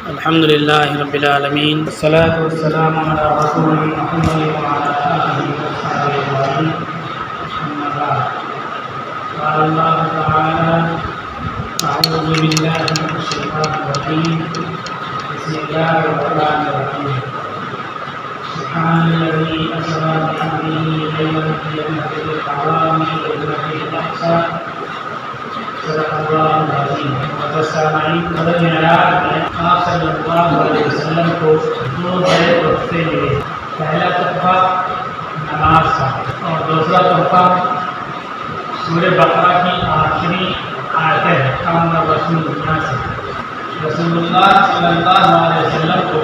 الحمد لله رب العالمين والصلاة والسلام على رسول محمد وعلى آله وصحبه أجمعين أما بعد قال الله تعالى أعوذ بالله من الشيطان الرجيم بسم الله الرحمن الرحيم سبحان الذي أسرى بعبده ليلا من المسجد الحرام إلى المسجد الأقصى صدق اللہ العظیم۔ سامعین، قدر معراج میں آپ صلی اللہ علیہ وسلم کو دو بڑے تحفے ملے۔ پہلا تحفہ نماز کا اور دوسرا تحفہ سورہ بقرہ کی آخری آیتیں آمن الرسول دنیا سے۔ رسول اللہ صلی اللہ علیہ وسلم کو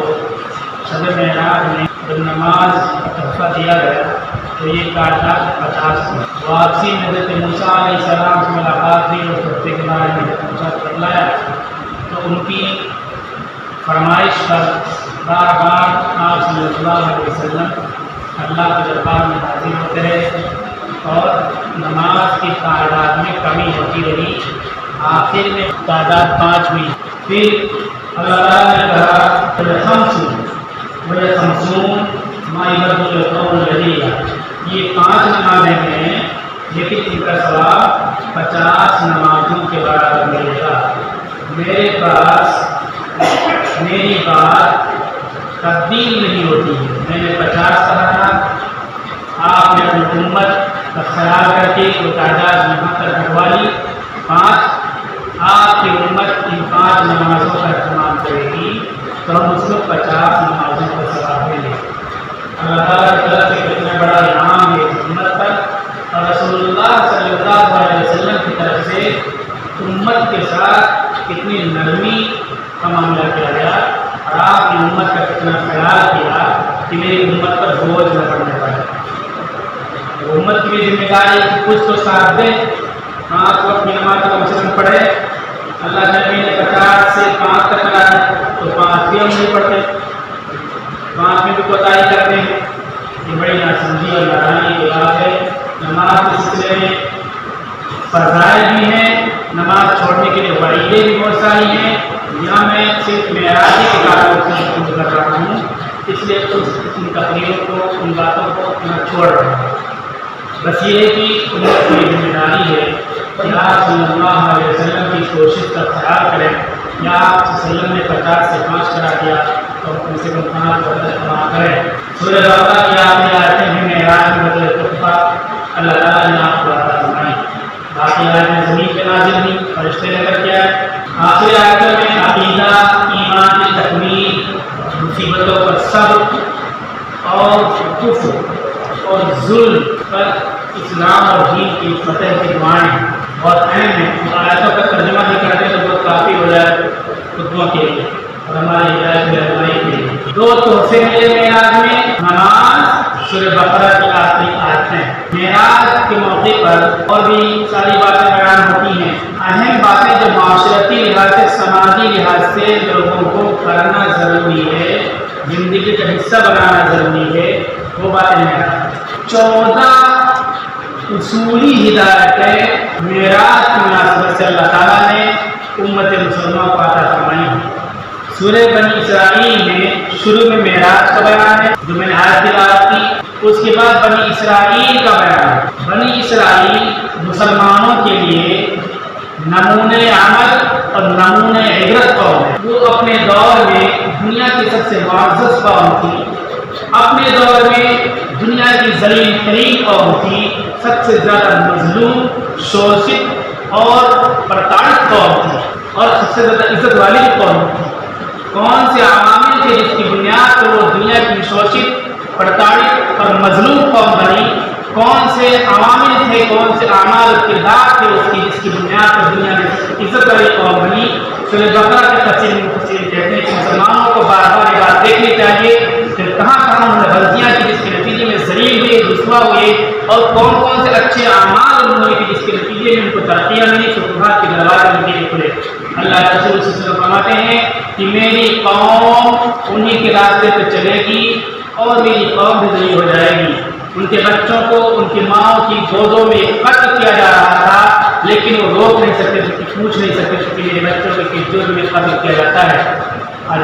شب معراج میں جب نماز کا تحفہ دیا گیا تو یہ تعداد 50 تھی۔ واپسی میں حضرت موسیٰ علیہ السلام سے ملاقات ہوئی اور تحفے کے بارے میں بتلایا تو ان کی فرمائش پر بار بار آپ صلی اللہ علیہ وسلم اللہ کے دربار میں حاضر ہوتے رہے اور نماز کی تعداد میں کمی ہوتی رہی۔ آخر میں تعداد 5 ہوئی۔ پھر اللہ تعالیٰ نے کہا یہ 5 نمازیں ہیں لیکن ان کا ثواب 50 نمازوں کے برابر ملے گا۔ میری بات تبدیل نہیں ہوتی ہے۔ میں نے 50 کہا تھا، آپ نے اپنی امت کا خیال کر کے وہ تعداد یہاں تک بڑھوا لی 5۔ آپ کی امت ان 5 نمازوں کا اہتمام کرے گی تو ہم اس کو 50 نمازوں کا ثواب ملے گا۔ اللہ تعالیٰ کی طرف سے کتنا بڑا انعام ہے امت پر، اور رسول اللہ صلی اللہ علیہ وسلم کی طرف سے امت کے ساتھ کتنی نرمی کا معاملہ کیا گیا اور آپ کی امت کا کتنا خیال کیا کہ میری امت پر بوجھ نہ پڑنے پڑے۔ امت کی بھی ذمہ داری کچھ تو ساتھ دے، 5 وقت کی نماز کم سے کم پڑھے۔ اللہ نبی نے 50 سے 5 تک لایا تو 5 بھی ہم نہیں پڑھتے، 5 میں بھی کوتاہی کرتے ہیں۔ یہ بڑی ناسمجھی اور نادانی کی بات ہے۔ نماز کے سلسلے میں فضائل بھی ہیں، نماز چھوڑنے کے لیے وعیدیں بھی بہت ساری ہیں۔ یہاں میں صرف معراجی کے تعلق سے گفتگو کر رہا ہوں، اس لیے ان تقریروں کو، ان باتوں کو میں چھوڑ رہا ہوں۔ بس یہ ہے کہ امت کی ذمہ داری ہے کہ آپ صلی اللہ علیہ وسلم کی کوشش کا خیال کریں۔ یا آپ صلی اللہ علیہ وسلم نے 50 سے 5 کرا دیا تو کم سے کم 5 اجتماع کریں۔ سورہ بقرہ کی آخری آیتیں ہیں معراج کے بدلے تحفہ اللہ تعالیٰ نے آپ کو عطا فرمائی۔ باقی آیتیں زمین پہ نازل ہوئی، فرشتے نے کر کیا ہے۔ آخری آیتوں میں عقیدہ، ایمان کی تکمیل، مصیبتوں پر صبر اور کفر اور ظلم پر اسلام اور دین کی فتح کی دعائیں بہت اہم ہیں۔ آیتوں کا ترجمہ نہیں کرتے تو بہت کافی ہو جائے خطبوں کے لیے اور ہماری ہدایت میں رہنمائی کے لیے۔ 2 تحفے ملے معراج میں، نماز، سورہ بقرہ کی آخری آیتیں۔ معراج کے موقع پر اور بھی ساری باتیں بیان ہوتی ہیں، اہم باتیں جو معاشرتی لحاظ سے، سماجی لحاظ سے لوگوں کو کرنا ضروری ہے، زندگی کا حصہ بنانا ضروری ہے، وہ باتیں معراج۔ 14 اصولی ہدایتیں معراج کی مناسبت سے اللہ تعالیٰ نے امت مسلمہ کو عطا فرمائی ہیں۔ سورہ بنی اسرائیل میں شروع میں معراج کا بیان ہے جو میں نے آیت تلاوت کی، اس کے بعد بنی اسرائیل کا بیان ہے۔ بنی اسرائیل مسلمانوں کے لیے نمونۂ عمل اور نمونۂ عبرت قوم ہے۔ وہ اپنے دور میں دنیا کی سب سے معزز قوم تھی، اپنے دور میں دنیا کی ذلیل ترین قوم تھی، سب سے زیادہ مظلوم، شوشت اور پرتاڑت قوم تھی اور سب سے زیادہ عزت والی قوم تھی۔ کون سے عوامل تھے جس کی بنیاد پر وہ دنیا کی شوشت، پرتاڑت اور مظلوم قوم بنی؟ کون سے عوامل تھے، کون سے اعمال اور کردار تھے اس کی جس کی بنیاد پر دنیا میں عزت والی قوم بنی؟ سورہ بقرہ کے تفسیر مفسرین کہتے ہیں کہ مسلمانوں کو بار بار یہ بات دیکھنی چاہیے کہ کہاں کہاں انہوں نے غلطیاں کی جس کے نتیجے میں ذلیل ہوئے، رسوا ہوئے، اور کون کون سے اچھے اعمال انہوں نے کی جس کے نتیجے میں ان کو ترقیاں ملی، فتوحات کے دروازے ان کے لیے کھلے۔ اللہ کے رسول صلی اللہ علیہ وسلم فرماتے ہیں کہ میری قوم انہی کے راستے پہ چلے گی اور میری قوم بھی ذلیل ہو جائے گی۔ ان کے بچوں کو ان کی ماں کی گودوں میں قتل کیا جا رہا تھا، لیکن وہ روک نہیں سکتے تھے، پوچھ نہیں سکتے تھے کہ میرے بچوں کے جو بھی قتل کیا جاتا ہے۔ آج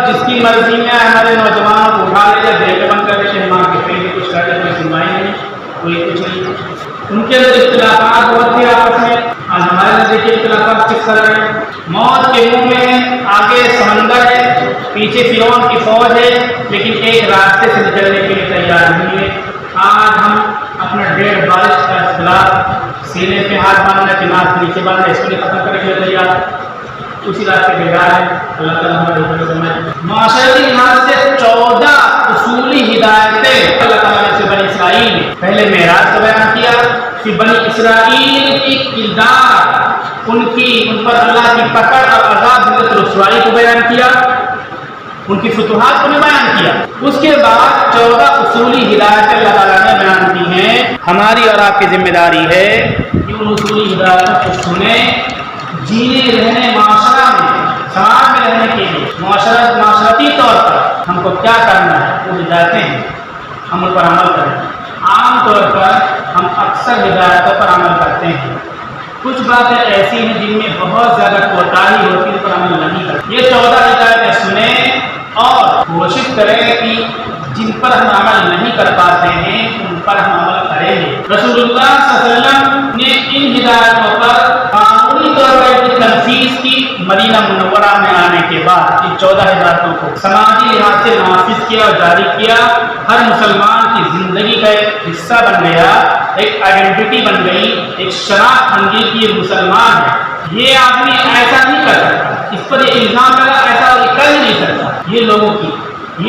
جس کی مرضی میں ہمارے نوجوانوں کو اٹھا لے جائے، دل بند کر دیتے ہیں، ماں کے پہلے کچھ کر دے، کوئی سنوائی نہیں، کوئی کچھ نہیں۔ ان کے اندر اختلافات بہت تھے آپس میں، آج ہمارے نزدیک کے اختلافات کس طرح ہیں؟ موت کے منہ میں آگے سمندر ہے، پیچھے فرعون کی فوج ہے، لیکن ایک راستے سے نکلنے کے لیے تیار نہیں ہے۔ آج ہم اپنا 1.5 بارش کا اختلاف سینے پہ ہاتھ باندھنا کہ ناک نیچے باندھنا، اس کو ختم کرنے کے لیے تیار، اسی راستے پہ جا رہے ہیں۔ اللہ تعالیٰ ہمارے اوپر سمجھ۔ معاشرتی لحاظ سے 14 اصولی ہدایتیں اللہ تعالیٰ نے بنی اسرائیل میں پہلے معراج کا بیان کیا، پھر بنی اسرائیل کی کردار، ان پر اللہ کی پکڑ اور عذاب ذلت رسوائی کو بیان کیا، ان کی فتوحات کو بھی بیان کیا۔ اس کے بعد 14 اصولی ہدایتیں اللہ تعالیٰ نے بیان کی ہیں۔ ہماری اور آپ کی ذمہ داری ہے کہ ان اصولی ہدایتوں کو سنیں، جینے رہنے معاشرہ میں، سماج میں رہنے کے لیے معاشرتی طور پر ہم کو کیا کرنا ہے وہ ہدایتیں ہیں، ہم ان پر عمل کریں۔ عام طور پر ہم اکثر ہدایتوں پر عمل کرتے ہیں، کچھ باتیں ایسی ہیں جن میں بہت زیادہ کوتاہی ہوتی ہے، ان پر عمل نہیں کرتے۔ یہ 14 ہدایتیں سنیں اور کوشش کریں کہ جن پر ہم عمل نہیں کر پاتے ہیں ان پر ہم عمل کریں گے۔ رسول اللہ صلی اللہ علیہ وسلم نے ان ہدایتوں پر قانونی طور پر تنفیذ کی۔ مدینہ منورہ میں آنے کے بعد ان 14 ہدایتوں کو سماجی لحاظ سے نافذ کیا اور جاری کیا، ہر مسلمان کی زندگی کا ایک حصہ بن گیا، ایک آئیڈینٹی بن گئی، ایک شناخت بن گئی کہ یہ مسلمان ہے۔ یہ آدمی ایسا نہیں کر سکتا، اس پر یہ الزام لگا ایسا کر نہیں سکتا، یہ لوگوں کی،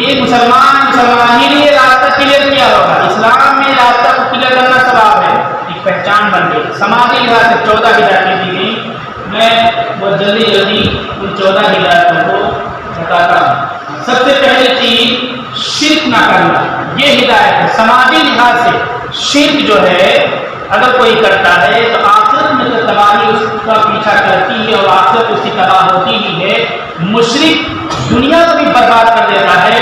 یہ مسلمان ہی نے راستہ کلیئر کیا ہوگا۔ اسلام میں راستہ کو کلیئر کرنا ثواب ہے، ایک پہچان بن گئی۔ سماجی لحاظ سے 14 ہدایتیں دی گئی، میں بہت جلدی ان 14 ہدایتوں کو بتاتا ہوں۔ سب سے پہلی چیز شرک نہ کرنا، یہ ہدایت ہے۔ سماجی لحاظ سے شرک جو ہے اگر کوئی کرتا ہے تو آخرت میں تو تباہی اس کا پیچھا کرتی ہے اور آخرت اس کی تباہ ہوتی ہی ہے۔ مشرک دنیا کو بھی برباد کر دیتا ہے،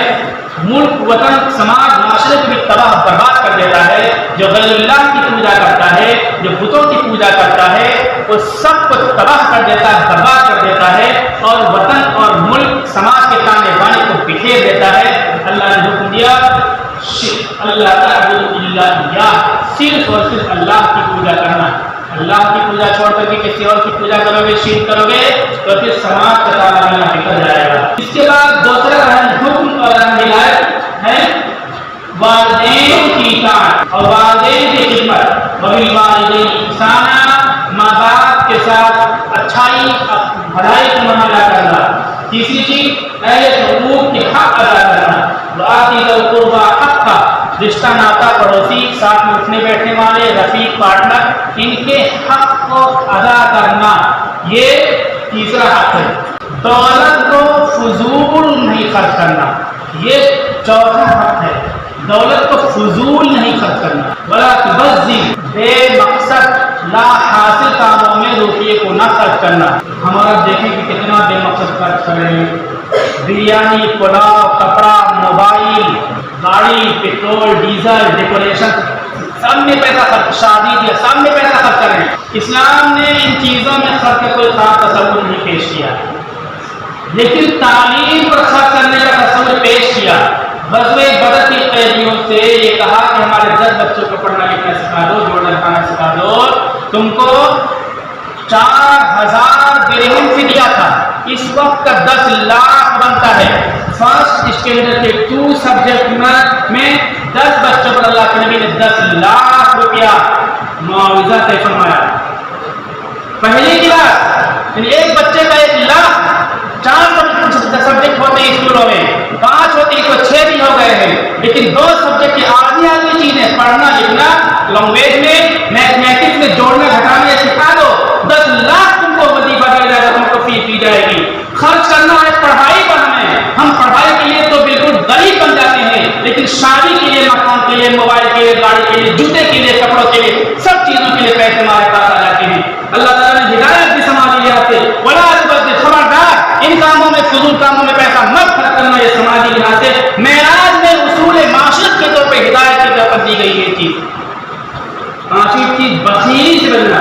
ملک، وطن، سماج، معاشرے کو بھی تباہ برباد کر دیتا ہے۔ جو غیر اللہ کی پوجا کرتا ہے، جو بتوں کی پوجا کرتا ہے، وہ سب کو تباہ کر دیتا ہے، برباد کر دیتا ہے، اور وطن اور ملک، سماج کے تانے بانے کو بکھیر دیتا ہے۔ اللہ نے حکم دیا اللہ تعبدوا الا اياه، صرف اور صرف اللہ کی پوجا کرنا۔ اللہ کی پوجا چھوڑ کر کے کسی اور کی پوجا کرو گے، شرک کرو گے تو پھر سماج کا تانا بانا نکل جائے گا۔ اس کے بعد دوسرا اہم حکم اور اہم ہدایت ہے والدین کی اطاعت اور والدین کی خدمت۔ وبالوالدین احسانا، ماں باپ کے ساتھ اچھائی بھلائی کا معاملہ کرنا۔ تیسری چیز اہل حقوق کے حق ادا کرنا۔ وآتی ذی القربی حقہ، رشتہ ناتا پڑوسی، ساتھ میں اٹھنے بیٹھنے والے، رفیق، پارٹنر، ان کے حق کو ادا کرنا، یہ تیسرا حق ہے۔ دولت کو فضول نہیں خرچ کرنا، یہ چوتھا حق ہے۔ دولت کو فضول نہیں خرچ کرنا۔ ولا تبذر، بے مقصد لا حاصل کاموں میں روپیے کو نہ خرچ کرنا۔ ہمارا دیکھیں کہ کتنا بے مقصد خرچ کر رہے ہیں، بریانی، پلاؤ، کپڑا، موبائل، گاڑی، پیٹرول، ڈیزل، ڈیکوریشن، سب میں پیسہ خرچ، شادی دیا، سب میں پیسہ خرچ کر رہے ہیں۔ اسلام نے ان چیزوں میں خرچ کا کوئی خاص تصور نہیں پیش کیا، لیکن تعلیم پر خرچ کرنے کا تصور پیش کیا۔ غزوہ بدر کی قیدیوں سے یہ کہا کہ ہمارے 10 بچوں کو پڑھنا لکھنا سکھا دو، جوڑنا لکھانا سکھا دو، تم کو 4000 درہم فدیہ تھا، اس وقت کا 10 لاکھ بنتا ہے۔ فرسٹ اسٹینڈرڈ کے 2 سبجیکٹ میں 10 بچوں پر اللہ کے نبی نے 10 لاکھ روپیہ معاوضہ طے فرمایا۔ پہلی کلاس یعنی ایک بچے کا 1 لاکھ، 4 سبجیکٹ ہوتے ہیں اسکولوں میں، 5 ہوتے ہیں، تو 6 بھی ہو گئے ہیں، لیکن 2 سبجیکٹ کی آدھی چیزیں پڑھنا لکھنا، لینگویج میں، میتھمیٹکس میں جوڑنا گھٹانا سکھا دو، 10 لاکھ تم کو وظیفہ دیا جائے گا، تم کو فیس دی جائے گی۔ خرچ کرنا ہے پڑھائی پر ہم پڑھائی کے لیے تو بالکل غریب بن جاتے ہیں، لیکن شادی کے لیے، مکان کے لیے، موبائل کے لیے، گاڑی کے لیے، جوتے کے لیے، کپڑوں کے لیے، سب چیزوں کے لیے پیسے ہمارے پاس آ جاتے ہیں۔ اللہ تعالیٰ نے ہدایت بھی سماجی لحاظ سے، ولا تبذر، خبردار ان کاموں میں، فضول کاموں میں پیسہ مت خرچ کرنا، یہ سماجی لحاظ سے معراج میں اصول معاشرت کے طور پہ ہدایت کی طرف دی گئی یہ چیز۔ پانچویں چیز بخیلی سے بچنا،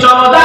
14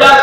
10